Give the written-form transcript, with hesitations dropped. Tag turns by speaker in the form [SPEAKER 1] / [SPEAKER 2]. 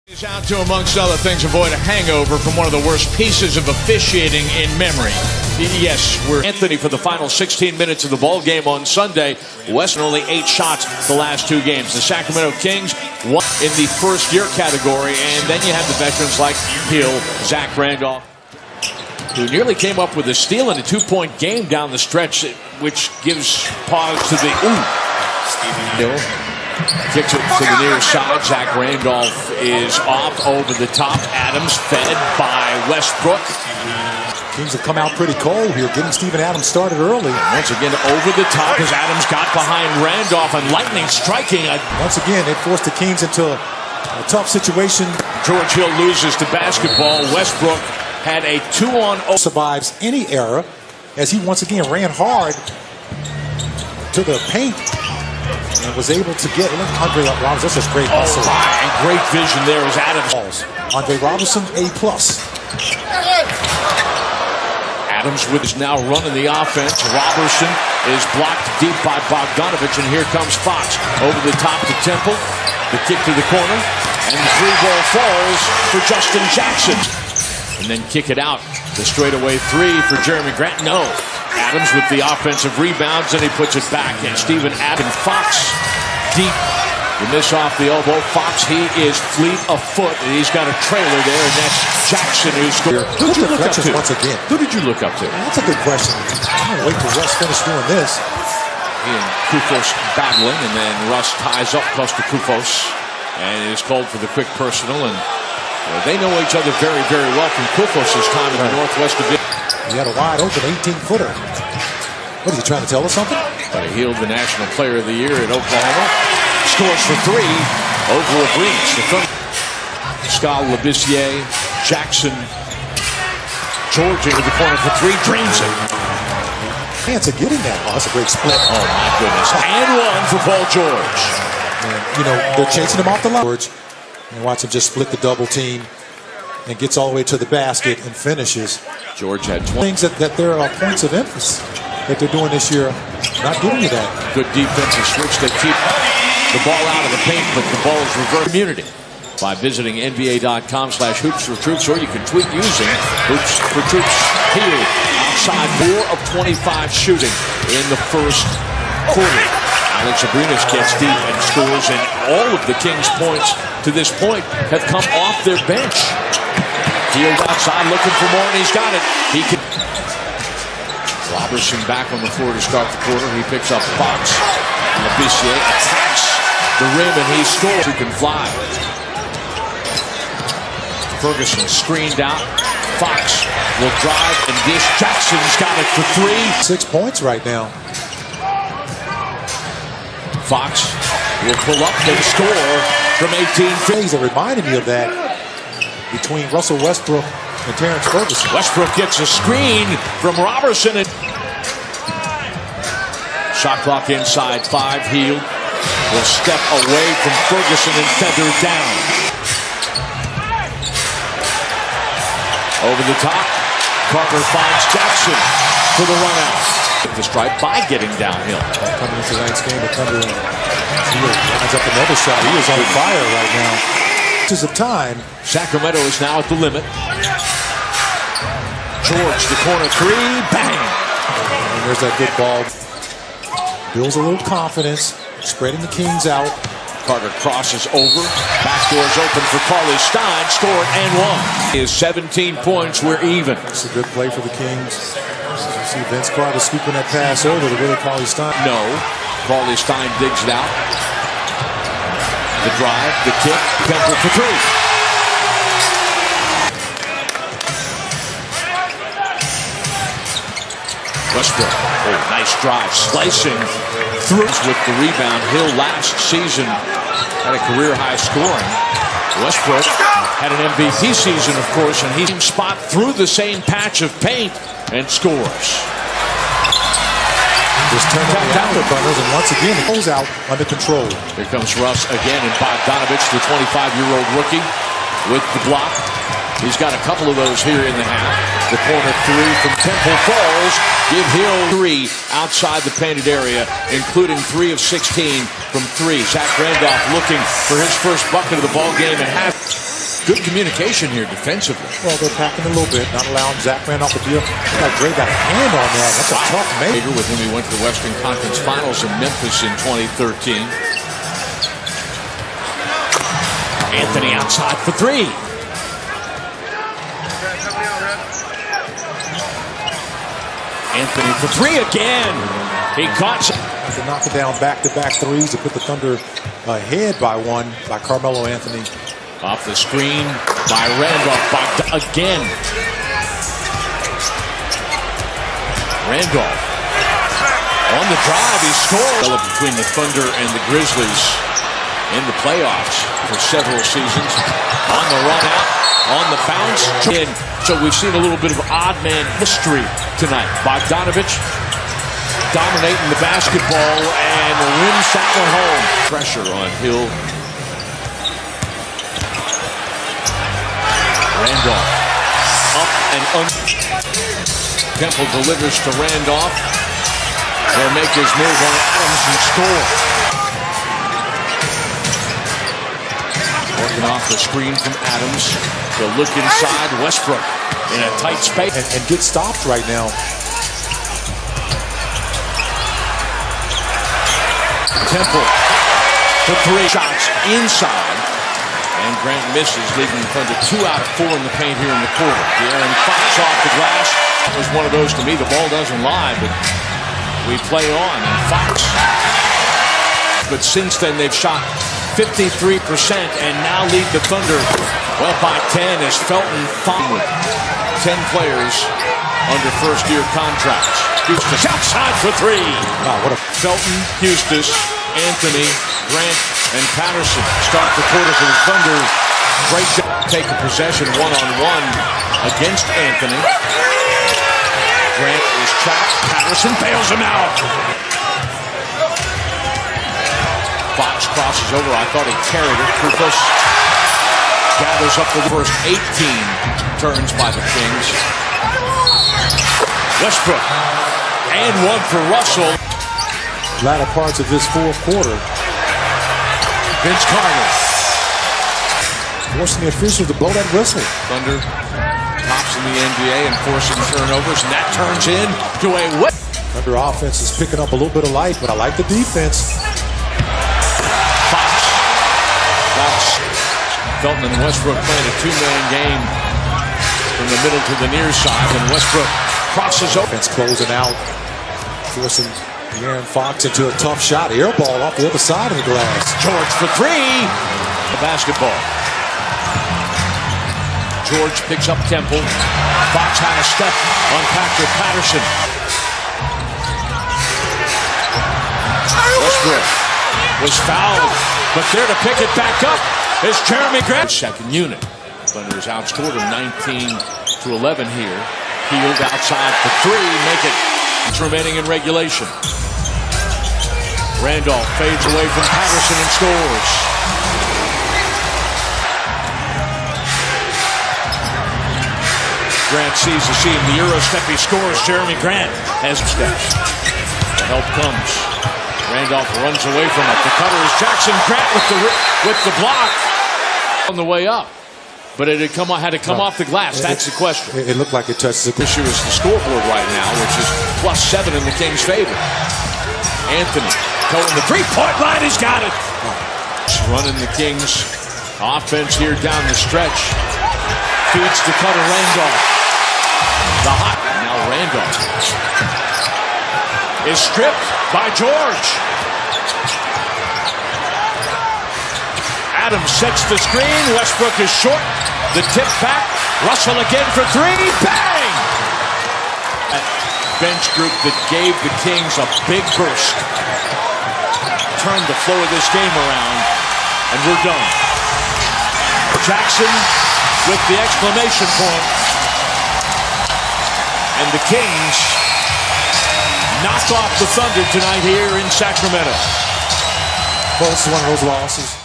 [SPEAKER 1] Is out to, amongst other things, avoid a hangover from one of the worst pieces of officiating in memory. Yes, we're Anthony for the final 16 minutes of the ball game on Sunday. West only 8 shots the last 2 games. The Sacramento Kings won in the first year category, and then you have the veterans like Hill, Zach Randolph, who nearly came up with a steal in a 2-point game down the stretch, which gives pause to the Hill. Kicks it to the near side. Zach Randolph is off over the top. Adams fed by Westbrook.
[SPEAKER 2] Kings have come out pretty cold here, getting Steven Adams started early.
[SPEAKER 1] Once again over the top as Adams got behind Randolph, and lightning striking.
[SPEAKER 2] Once again, they forced the Kings into a tough situation.
[SPEAKER 1] George Hill loses to basketball. Westbrook had a 2-on-0.
[SPEAKER 2] Survives any error as he once again ran hard to the paint. And was able to get Andre Robinson. That's just great hustle.
[SPEAKER 1] And great vision there as Adams.
[SPEAKER 2] Andre Robinson, A+.
[SPEAKER 1] Adams is now running the offense. Robertson is blocked deep by Bogdanovich, and here comes Fox over the top to Temple. The kick to the corner, and the 3-ball falls for Justin Jackson. And then kick it out. The straightaway 3 for Jeremy Grant. No. Adams with the offensive rebounds, and he puts it back. And Steven Adams, Fox deep. The miss off the elbow. Fox, he is fleet of foot, and he's got a trailer there, and that's Jackson who scored. Who did you look up to?
[SPEAKER 2] Once again.
[SPEAKER 1] Who did you look up to?
[SPEAKER 2] That's a good question. I'm going to wait till Russ finish doing this.
[SPEAKER 1] He and Kufos battling, and then Russ ties up close to Kufos, and is called for the quick personal, and they know each other very, very well from Kufos' time in the Northwest Division.
[SPEAKER 2] He had a wide open 18-footer. What, is he trying to tell us something?
[SPEAKER 1] He healed the National Player of the Year at Oklahoma. Scores for 3 over a breach. Scott Labissiere, Jackson, George into the corner for 3, drains it.
[SPEAKER 2] Chance of getting that. Oh, that's a great split.
[SPEAKER 1] Oh, my goodness. And 1 for Paul George.
[SPEAKER 2] And, you know, they're chasing him off the line. And watch him just split the double team and gets all the way to the basket and finishes.
[SPEAKER 1] George had 20.
[SPEAKER 2] Things that there are points of emphasis that they're doing this year, not giving you that.
[SPEAKER 1] Good defensive switch. They keep the ball out of the paint, but the ball is reversed. Community by visiting nba.com/hoopsfortroops, or you can tweet using Hoops for Troops. Here, outside 4 of 25 shooting in the first quarter. Alex Abrinas gets deep and scores, and all of the Kings' points to this point have come off their bench. Field outside looking for more, and he's got it. He can. Robertson back on the floor to start the quarter. He picks up Fox. Labissiere attacks the rim, and he scores. He can fly. Ferguson screened out. Fox will drive, and dish. Jackson's got it for 3.
[SPEAKER 2] 6 points right now.
[SPEAKER 1] Fox will pull up and score from 18 feet.
[SPEAKER 2] That reminded me of that between Russell Westbrook and Terrence Ferguson.
[SPEAKER 1] Westbrook gets a screen from Robertson. And shot clock inside 5. Hield will step away from Ferguson and feather down. Over the top, Carter finds Jackson for the run out. The stripe by getting downhill.
[SPEAKER 2] Coming into tonight's game, Cumberland lines up another shot. He is on fire right now. This is a time.
[SPEAKER 1] Sacramento is now at the limit. George, the corner 3, bang!
[SPEAKER 2] And there's that good ball. Builds a little confidence, spreading the Kings out.
[SPEAKER 1] Carter crosses over. Backdoor's open for Carly Stein. Scored and 1. Is 17 points. We're even.
[SPEAKER 2] It's a good play for the Kings. You see Vince Carter scooping that pass over to Willie Carly Stein.
[SPEAKER 1] No. Carly Stein digs it out. The drive, the kick. Temple for 3. Westbrook. Oh, nice drive. Slicing through with the rebound. Hill last season had a career-high scoring. Westbrook had an MVP season, of course, and he's spot through the same patch of paint and scores.
[SPEAKER 2] Just turned on the afterburners, and once again, it goes out under control.
[SPEAKER 1] Here comes Russ again, and Bogdanovich, the 25-year-old rookie, with the block. He's got a couple of those here in the half. The corner 3 from Temple falls. Give Hill 3 outside the painted area, including 3 of 16 from 3. Zach Randolph looking for his first bucket of the ball game and half. good communication here defensively.
[SPEAKER 2] Well, they're packing a little bit, not allowing Zach ran off the field. Dre got a hand on that. That's a tough make.
[SPEAKER 1] With whom he went to the Western Conference Finals in Memphis in 2013. Anthony outside for three. Anthony for three again. He caught some.
[SPEAKER 2] To knock it down back-to-back threes to put the Thunder ahead by one by Carmelo Anthony.
[SPEAKER 1] Off the screen by Randolph. Again. Randolph. On the drive, he scored. Between the Thunder and the Grizzlies in the playoffs for several seasons. On the run out, on the bounce. So we've seen a little bit of odd man history tonight. Bogdanovich dominating the basketball and wins that one home. Pressure on Hill. Randolph up and Temple delivers to Randolph. He'll make his move on Adams and score. Working off the screen from Adams. He'll look inside. Westbrook in a tight space.
[SPEAKER 2] And get stopped right now.
[SPEAKER 1] Temple for three shots inside. And Grant misses, leaving the Thunder 2 out of 4 in the paint here in the quarter. De'Aaron Fox off the glass. That was one of those to me. The ball doesn't lie, but we play on. And Fox. But since then, they've shot 53% and now lead the Thunder well by 10 as Felton followed 10 players under first-year contracts. Houston outside for three.
[SPEAKER 2] Wow, what a
[SPEAKER 1] Felton, Houston, Anthony, Grant, and Patterson start the quarter for the Thunder. Great job. Take a possession one-on-one against Anthony. Grant is trapped. Patterson bails him out. Fox crosses over. I thought he carried it. Kufos gathers up the first 18 turns by the Kings. Westbrook. And one for Russell.
[SPEAKER 2] Latter parts of this fourth quarter.
[SPEAKER 1] Vince Carter.
[SPEAKER 2] Forcing the officials to blow that whistle.
[SPEAKER 1] Thunder tops in the NBA and forcing turnovers, and that turns into a what?
[SPEAKER 2] Thunder offense is picking up a little bit of life, but I like the defense.
[SPEAKER 1] Fox. Felton and Westbrook playing a two-man game from the middle to the near side, and Westbrook crosses over.
[SPEAKER 2] Offense closing out, forcing De'Aaron Fox into a tough shot. Air ball off the other side of the glass.
[SPEAKER 1] George for three. The basketball. George picks up Temple. Fox had a step on Patrick Patterson. Westbrook was fouled, but there to pick it back up is Jeremy Grant. Second unit. Thunder's outscored him 19-11 here. Healed outside for three. Make it. It's remaining in regulation. Randolph fades away from Patterson and scores. Grant sees the seam. The Euro step, he scores. Jeremy Grant has steps. The help comes. Randolph runs away from it. The cutter is Jackson. Grant with the block on the way up. But it had to come off the glass. That's the question.
[SPEAKER 2] It looked like it touched the glass.
[SPEAKER 1] This is the scoreboard right now, which is +7 in the Kings' favor. Anthony going the three-point line. He's got it. Running the Kings' offense here down the stretch. Feeds to cutter Randolph. The hot. Now Randolph is stripped by George. Adams sets the screen. Westbrook is short. The tip back. Russell again for three. Bang! A bench group that gave the Kings a big burst. Turned the flow of this game around. And we're done. Jackson with the exclamation point. And the Kings knock off the Thunder tonight here in Sacramento.
[SPEAKER 2] Well, this is one of those losses.